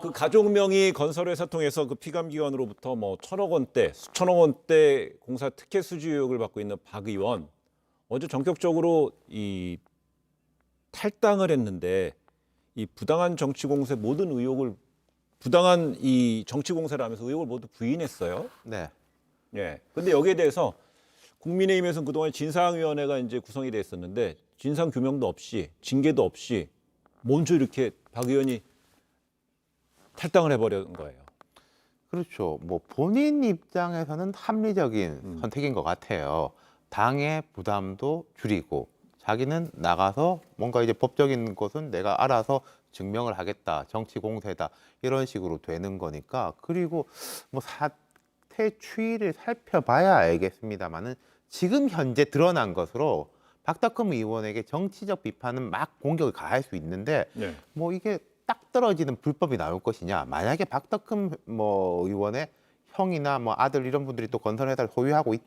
그 가족명의 건설회사 통해서 그 피감기관으로부터 뭐 천억 원대, 수천억 원대 공사 특혜 수주 의혹을 받고 있는 박 의원 어제 전격적으로 이 탈당을 했는데 이 부당한 정치 공세 모든 의혹을 부당한 이 정치 공세를 하면서 의혹을 모두 부인했어요. 네. 예. 근데 여기에 대해서 국민의힘에서는 그동안 진상위원회가 이제 구성이 돼 있었는데 진상 규명도 없이 징계도 없이 먼저 이렇게 박 의원이 탈당을 해버린 거예요. 그렇죠. 뭐 본인 입장에서는 합리적인 선택인 것 같아요. 당의 부담도 줄이고 자기는 나가서 뭔가 이제 법적인 것은 내가 알아서 증명을 하겠다. 정치 공세다. 이런 식으로 되는 거니까. 그리고 뭐 사태 추이를 살펴봐야 알겠습니다만은 지금 현재 드러난 것으로 박덕흠 의원에게 정치적 비판은 막 공격을 가할 수 있는데 네. 뭐 이게 딱 떨어지는 불법이 나올 것이냐. 만약에 박덕흠 뭐 의원의 형이나 뭐 아들 이런 분들이 또 건설회사를 소유하고 있지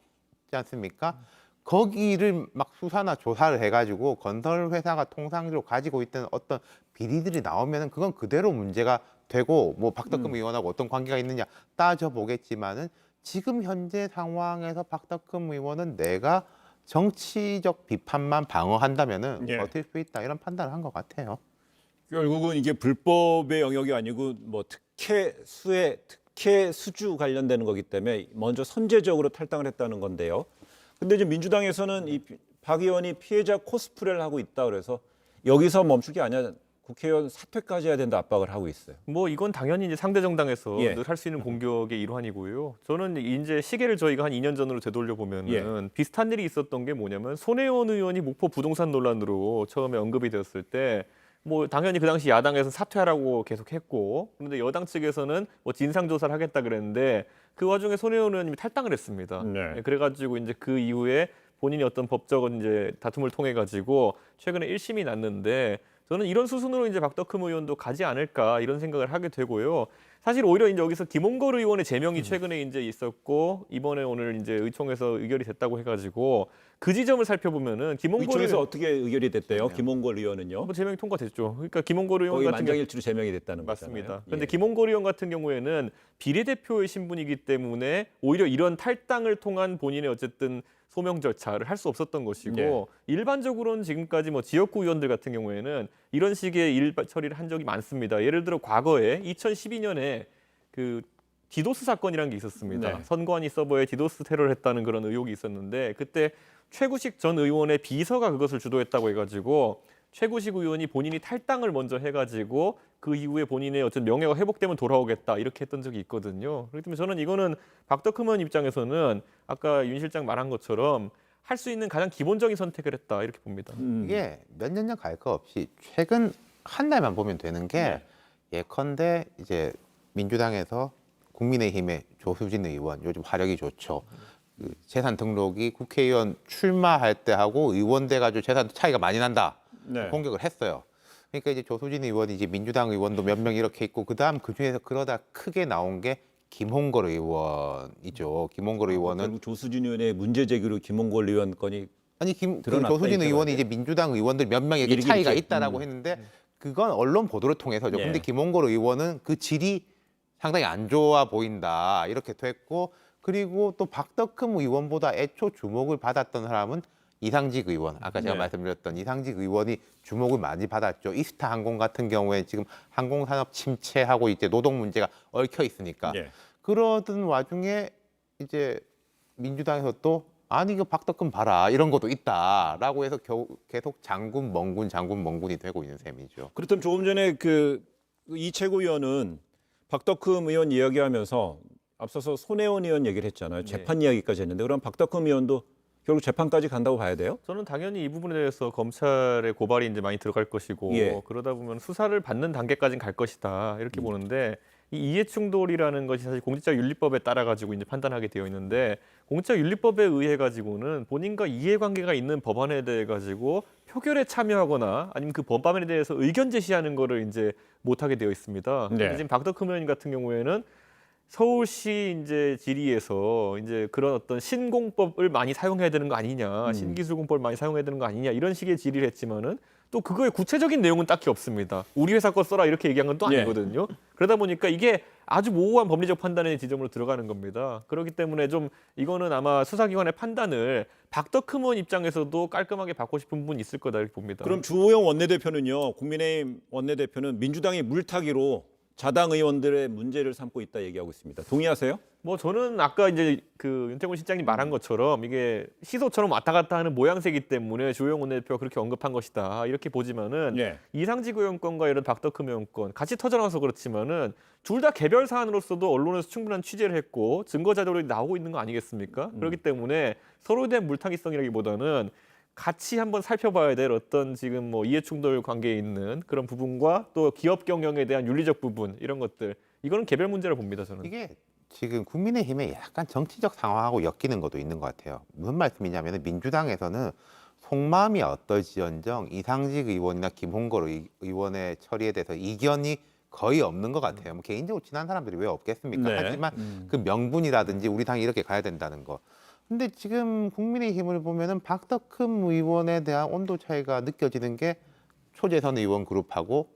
않습니까? 거기를 막 수사나 조사를 해가지고 건설회사가 통상적으로 가지고 있던 어떤 비리들이 나오면은 그건 그대로 문제가 되고 뭐 박덕흠 의원하고 어떤 관계가 있느냐 따져보겠지만은 지금 현재 상황에서 박덕흠 의원은 내가 정치적 비판만 방어한다면은 예. 버틸 수 있다 이런 판단을 한 것 같아요. 결국은 이게 불법의 영역이 아니고 뭐 특혜 수주 관련되는 거기 때문에 먼저 선제적으로 탈당을 했다는 건데요. 근데 이제 민주당에서는 이 박 의원이 피해자 코스프레를 하고 있다 그래서 여기서 멈출 게 아니야. 국회의원 사퇴까지 해야 된다 압박을 하고 있어요. 뭐 이건 당연히 이제 상대 정당에서 예. 늘 할 수 있는 공격의 일환이고요. 저는 이제 시계를 저희가 한 2년 전으로 되돌려 보면은 비슷한 일이 있었던 게 뭐냐면 손혜원 의원이 목포 부동산 논란으로 처음에 언급이 되었을 때 뭐 당연히 그 당시 야당에서 사퇴하라고 계속했고 그런데 여당 측에서는 뭐 진상 조사를 하겠다 그랬는데 그 와중에 손혜원 의원님이 탈당을 했습니다. 네. 그래가지고 이제 그 이후에 본인이 어떤 법적 이제 다툼을 통해 가지고 최근에 1심이 났는데 저는 이런 수순으로 이제 박덕흠 의원도 가지 않을까 이런 생각을 하게 되고요. 사실 오히려 이제 여기서 김홍걸 의원의 제명이 최근에 이제 있었고 이번에 오늘 이제 의총에서 의결이 됐다고 해가지고 그 지점을 살펴보면은 김홍걸 의총에서 의원 어떻게 의결이 됐대요? 김홍걸 의원은요? 뭐 제명이 통과됐죠. 그러니까 김홍걸 의원 거의 같은 경우 만장일치로 제명이 됐다는 맞습니다. 거잖아요. 그런데 예. 김홍걸 의원 같은 경우에는 비례대표의 신분이기 때문에 오히려 이런 탈당을 통한 본인의 어쨌든 소명 절차를 할 수 없었던 것이고 예. 일반적으로는 지금까지 뭐 지역구 의원들 같은 경우에는 이런 식의 일 처리를 한 적이 많습니다. 예를 들어 과거에 2012년에 그 디도스 사건이라는 게 있었습니다. 네. 선관위 서버에 디도스 테러를 했다는 그런 의혹이 있었는데 그때 최구식 전 의원의 비서가 그것을 주도했다고 해가지고 최구식 의원이 본인이 탈당을 먼저 해가지고 그 이후에 본인의 어떤 명예가 회복되면 돌아오겠다 이렇게 했던 적이 있거든요. 그렇기 때문에 저는 이거는 박덕흠 의원 입장에서는 아까 윤 실장 말한 것처럼 할 수 있는 가장 기본적인 선택을 했다 이렇게 봅니다. 이게 몇 년 전 갈 거 없이 최근 한 달만 보면 되는 게 예컨대 이제 민주당에서 국민의힘의 조수진 의원 요즘 화력이 좋죠. 그 재산 등록이 국회의원 출마할 때 하고 의원 돼가지고 재산 차이가 많이 난다. 네. 공격을 했어요. 그러니까 이제 조수진 의원이 이제 민주당 의원도 몇 명 이렇게 있고 그다음 그 중에서 그러다 크게 나온 게 김홍걸 의원이죠. 김홍걸 의원은 결국 조수진 의원의 문제 제기로 김홍걸 의원 건이 아니 그 드러났다, 조수진 이렇게 의원이 봐야 이제 민주당 의원들 몇 명에게 이렇게 차이가 이렇게. 있다라고 했는데 그건 언론 보도를 통해서죠. 예. 근데 김홍걸 의원은 그 질이 상당히 안 좋아 보인다 이렇게 됐고 그리고 또 박덕흠 의원보다 애초 주목을 받았던 사람은 이상직 의원, 아까 제가 네. 말씀드렸던 이상직 의원이 주목을 많이 받았죠. 이스타 항공 같은 경우에 지금 항공산업 침체하고 이제 노동 문제가 얽혀 있으니까 예. 그러던 와중에 이제 민주당에서 또 아니 이거 박덕흠 봐라 이런 것도 있다라고 해서 계속 장군 멍군이 되고 있는 셈이죠. 그렇다면 조금 전에 그 이 최고위원은 박덕흠 의원 이야기하면서 앞서서 손혜원 의원 얘기를 했잖아요. 재판 이야기까지 했는데 그럼 박덕흠 의원도 결국 재판까지 간다고 봐야 돼요? 저는 당연히 이 부분에 대해서 검찰의 고발이 이제 많이 들어갈 것이고 예. 그러다 보면 수사를 받는 단계까지는 갈 것이다 이렇게 보는데 이 이해충돌이라는 것이 사실 공직자윤리법에 따라 가지고 이제 판단하게 되어 있는데 공직자윤리법에 의해 가지고는 본인과 이해관계가 있는 법안에 대해 가지고 표결에 참여하거나 아니면 그 법안에 대해서 의견 제시하는 거를 이제 못하게 되어 있습니다. 네. 근데 지금 박덕흠 의원 같은 경우에는 서울시 이제 질의에서 이제 그런 어떤 신공법을 많이 사용해야 되는 거 아니냐, 신기술공법을 많이 사용해야 되는 거 아니냐 이런 식의 질의를 했지만은 또 그거의 구체적인 내용은 딱히 없습니다. 우리 회사 거 써라 이렇게 얘기한 건 또 예. 아니거든요. 그러다 보니까 이게 아주 모호한 법리적 판단의 지점으로 들어가는 겁니다. 그렇기 때문에 좀 이거는 아마 수사기관의 판단을 박덕흠 의원 입장에서도 깔끔하게 받고 싶은 부분이 있을 거다 이렇게 봅니다. 그럼 주호영 원내대표는요. 국민의힘 원내대표는 민주당이 물타기로 자당 의원들의 문제를 삼고 있다 얘기하고 있습니다. 동의하세요? 뭐 저는 아까 이제 그 윤태곤 실장님 말한 것처럼 이게 시소처럼 왔다 갔다 하는 모양새이기 때문에 주호영 원내대표가 그렇게 언급한 것이다 이렇게 보지만은 예. 이상직 의원권과 이런 박덕흠 의원권 같이 터져나와서 그렇지만은 둘 다 개별 사안으로서도 언론에서 충분한 취재를 했고 증거 자료들이 나오고 있는 거 아니겠습니까? 그렇기 때문에 서로에 대한 물타기성이라기보다는 같이 한번 살펴봐야 될 어떤 지금 뭐 이해충돌 관계에 있는 그런 부분과 또 기업 경영에 대한 윤리적 부분 이런 것들 이거는 개별 문제를 봅니다 저는. 이게 지금 국민의힘에 약간 정치적 상황하고 엮이는 것도 있는 것 같아요. 무슨 말씀이냐면 민주당에서는 속마음이 어떨지언정 이상직 의원이나 김홍걸 의원의 처리에 대해서 이견이 거의 없는 것 같아요. 뭐 개인적으로 친한 사람들이 왜 없겠습니까? 네. 하지만 그 명분이라든지 우리 당이 이렇게 가야 된다는 거. 근데 지금 국민의힘을 보면은 박덕흠 의원에 대한 온도 차이가 느껴지는 게 초재선 의원 그룹하고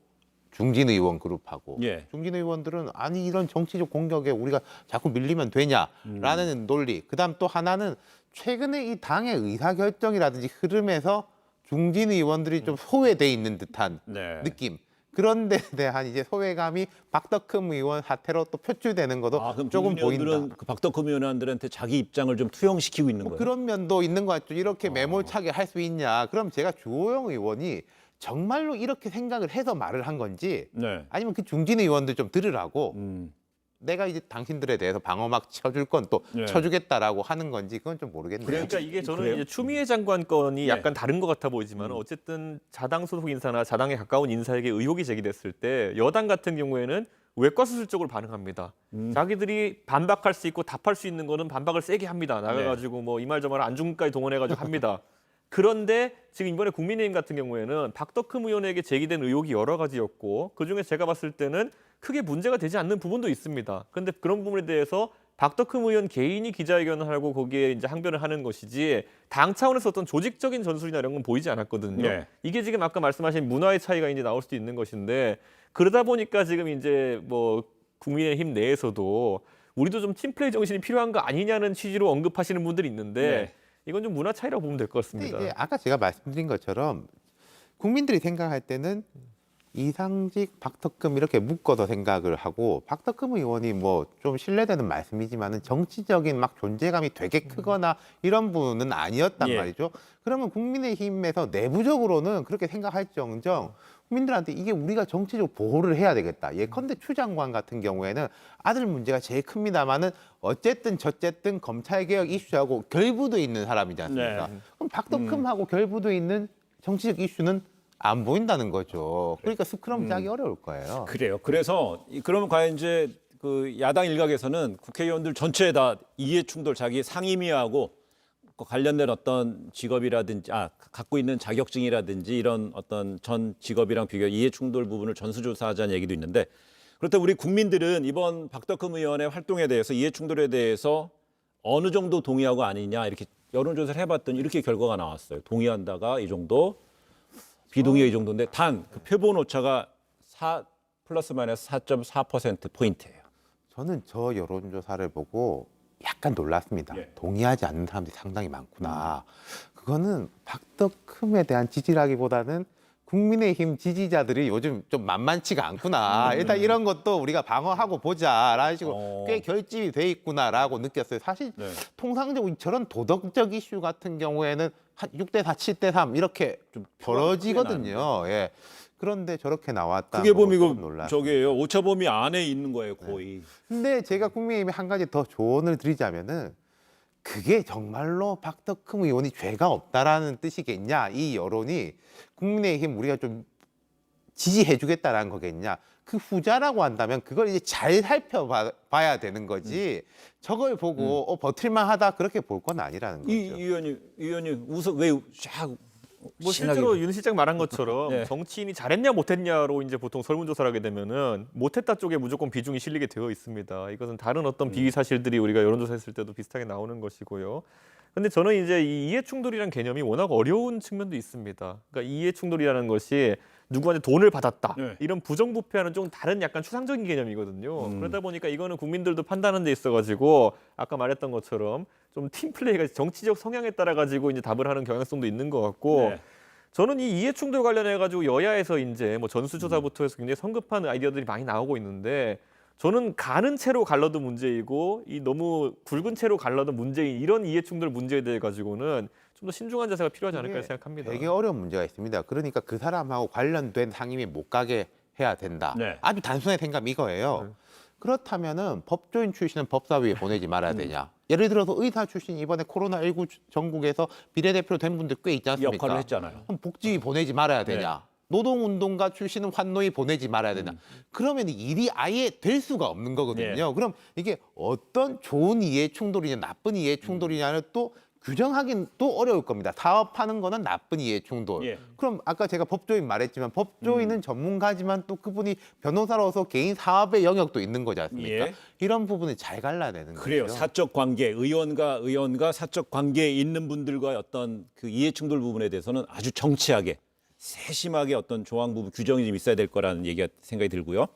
중진 의원 그룹하고 예. 중진 의원들은 아니 이런 정치적 공격에 우리가 자꾸 밀리면 되냐라는 논리. 그다음 또 하나는 최근에 이 당의 의사결정이라든지 흐름에서 중진 의원들이 좀 소외돼 있는 듯한 네. 느낌. 그런 데 대한 이제 소외감이 박덕흠 의원 사태로 또 표출되는 것도 그럼 조금 보인다. 의원들은 그 박덕흠 의원들한테 자기 입장을 좀 투영시키고 있는 거예요. 그런 면도 있는 것 같죠. 이렇게 매몰차게 할 수 있냐. 그럼 제가 주호영 의원이 정말로 이렇게 생각을 해서 말을 한 건지 네. 아니면 그 중진 의원들 좀 들으라고 음. 내가 이제 당신들에 대해서 방어막 쳐줄 건 또 네. 쳐주겠다라고 하는 건지 그건 좀 모르겠네요. 그러니까 이게 저는 그래요? 이제 추미애 장관 건이 네. 약간 다른 것 같아 보이지만 어쨌든 자당 소속 인사나 자당에 가까운 인사에게 의혹이 제기됐을 때 여당 같은 경우에는 외과수술적으로 반응합니다. 자기들이 반박할 수 있고 답할 수 있는 거는 반박을 세게 합니다. 나가가지고 뭐 이 말 저 말 안중까지 동원해가지고 합니다. 그런데 지금 이번에 국민의힘 같은 경우에는 박덕흠 의원에게 제기된 의혹이 여러 가지였고 그중에 제가 봤을 때는 크게 문제가 되지 않는 부분도 있습니다. 그런데 그런 부분에 대해서 박덕흠 의원 개인이 기자회견을 하고 거기에 이제 항변을 하는 것이지 당 차원에서 어떤 조직적인 전술이나 이런 건 보이지 않았거든요. 네. 이게 지금 아까 말씀하신 문화의 차이가 이제 나올 수도 있는 것인데 그러다 보니까 지금 이제 뭐 국민의힘 내에서도 우리도 좀 팀플레이 정신이 필요한 거 아니냐는 취지로 언급하시는 분들이 있는데 네. 이건 좀 문화 차이라고 보면 될 것 근데 같습니다. 이제 아까 제가 말씀드린 것처럼 국민들이 생각할 때는 이상직, 박덕흠 이렇게 묶어서 생각을 하고 박덕흠 의원이 뭐 좀 신뢰되는 말씀이지만은 정치적인 막 존재감이 되게 크거나 이런 분은 아니었단 예. 말이죠. 그러면 국민의힘에서 내부적으로는 그렇게 생각할정정 국민들한테 이게 우리가 정치적으로 보호를 해야 되겠다. 예컨대 추 장관 같은 경우에는 아들 문제가 제일 큽니다만은 어쨌든 저쨌든 검찰개혁 이슈하고 결부돼 있는 사람이지 않습니까? 네. 그럼 박덕흠하고 결부돼 있는 정치적 이슈는 안 보인다는 거죠. 그러니까 스크럼 짜기 어려울 거예요. 그래요. 그래서 그러면 과연 이제 그 야당 일각에서는 국회의원들 전체에 다 이해 충돌 자기 상임위하고 관련된 어떤 직업이라든지 갖고 있는 자격증이라든지 이런 어떤 전 직업이랑 비교 이해 충돌 부분을 전수조사하자는 얘기도 있는데 그렇다면 우리 국민들은 이번 박덕흠 의원의 활동에 대해서 이해 충돌에 대해서 어느 정도 동의하고 아니냐 이렇게 여론조사를 해봤더니 이렇게 결과가 나왔어요. 동의한다가 이 정도, 비동의가 이 정도인데 단 그 표본 오차가 4 플러스 마이너스 4.4% 포인트예요. 저는 저 여론조사를 보고 약간 놀랐습니다. 예. 동의하지 않는 사람들이 상당히 많구나. 그거는 박덕흠에 대한 지지라기보다는 국민의힘 지지자들이 요즘 좀 만만치가 않구나. 일단 이런 것도 우리가 방어하고 보자라는 식으로 꽤 결집이 돼 있구나라고 느꼈어요. 사실 네. 통상적으로 저런 도덕적 이슈 같은 경우에는 한 6대 4, 7대 3 이렇게 좀 벌어지거든요. 예. 그런데 저렇게 나왔다. 그게 보면 이거 놀랐어요. 저기예요. 오차 범위 안에 있는 거예요, 거의. 근데 제가 국민의힘에 한 가지 더 조언을 드리자면은 그게 정말로 박덕흠 의원이 죄가 없다라는 뜻이겠냐? 이 여론이 국민의힘 우리가 좀 지지해주겠다라는 거겠냐? 그 후자라고 한다면 그걸 이제 잘 살펴봐야 되는 거지. 저걸 보고 버틸만하다 그렇게 볼 건 아니라는 거죠. 이 의원이 웃어 왜쫙 뭐 실제로 윤 실장 말한 것처럼 네. 정치인이 잘했냐 못했냐로 이제 보통 설문조사를 하게 되면은 못했다 쪽에 무조건 비중이 실리게 되어 있습니다. 이것은 다른 어떤 비위 사실들이 우리가 여론조사했을 때도 비슷하게 나오는 것이고요. 근데 저는 이제 이 이해 충돌이라는 개념이 워낙 어려운 측면도 있습니다. 그러니까 이해 충돌이라는 것이 누구한테 돈을 받았다 네. 이런 부정부패와는 좀 다른 약간 추상적인 개념이거든요. 그러다 보니까 이거는 국민들도 판단하는 데 있어가지고 아까 말했던 것처럼 좀 팀플레이가 정치적 성향에 따라 가지고 이제 답을 하는 경향성도 있는 것 같고. 네. 저는 이 이해 충돌 관련해 가지고 여야에서 이제 뭐 전수조사부터 해서 굉장히 성급한 아이디어들이 많이 나오고 있는데 저는 가는 채로 갈라도 문제이고 이 너무 굵은 채로 갈라도 문제인 이런 이해 충돌 문제에 대해 가지고는 좀 더 신중한 자세가 필요하지 않을까 이게 생각합니다. 되게 어려운 문제가 있습니다. 그러니까 그 사람하고 관련된 상임위 못 가게 해야 된다. 네. 아주 단순하게 생각하면 이거예요. 그렇다면은 법조인 출신은 법사위에 보내지 말아야 되냐? 예를 들어서 의사 출신 이번에 코로나19 전국에서 비례대표로 된 분들 꽤 있지 않습니까? 역할을 했잖아요. 그럼 복지위 보내지 말아야 되냐? 노동운동가 출신은 환노위 보내지 말아야 되냐? 그러면 일이 아예 될 수가 없는 거거든요. 그럼 이게 어떤 좋은 이해 충돌이냐 나쁜 이해 충돌이냐를 또 규정하긴 또 어려울 겁니다. 사업하는 거는 나쁜 이해 충돌. 예. 그럼 아까 제가 법조인 말했지만 법조인은 전문가지만 또 그분이 변호사로서 개인 사업의 영역도 있는 거지 않습니까? 예. 이런 부분을 잘 갈라야 되는 그래요. 거죠. 사적 관계, 의원과 사적 관계에 있는 분들과의 어떤 그 이해 충돌 부분에 대해서는 아주 정치하게 세심하게 어떤 조항 부분 규정이 좀 있어야 될 거라는 얘기가 생각이 들고요.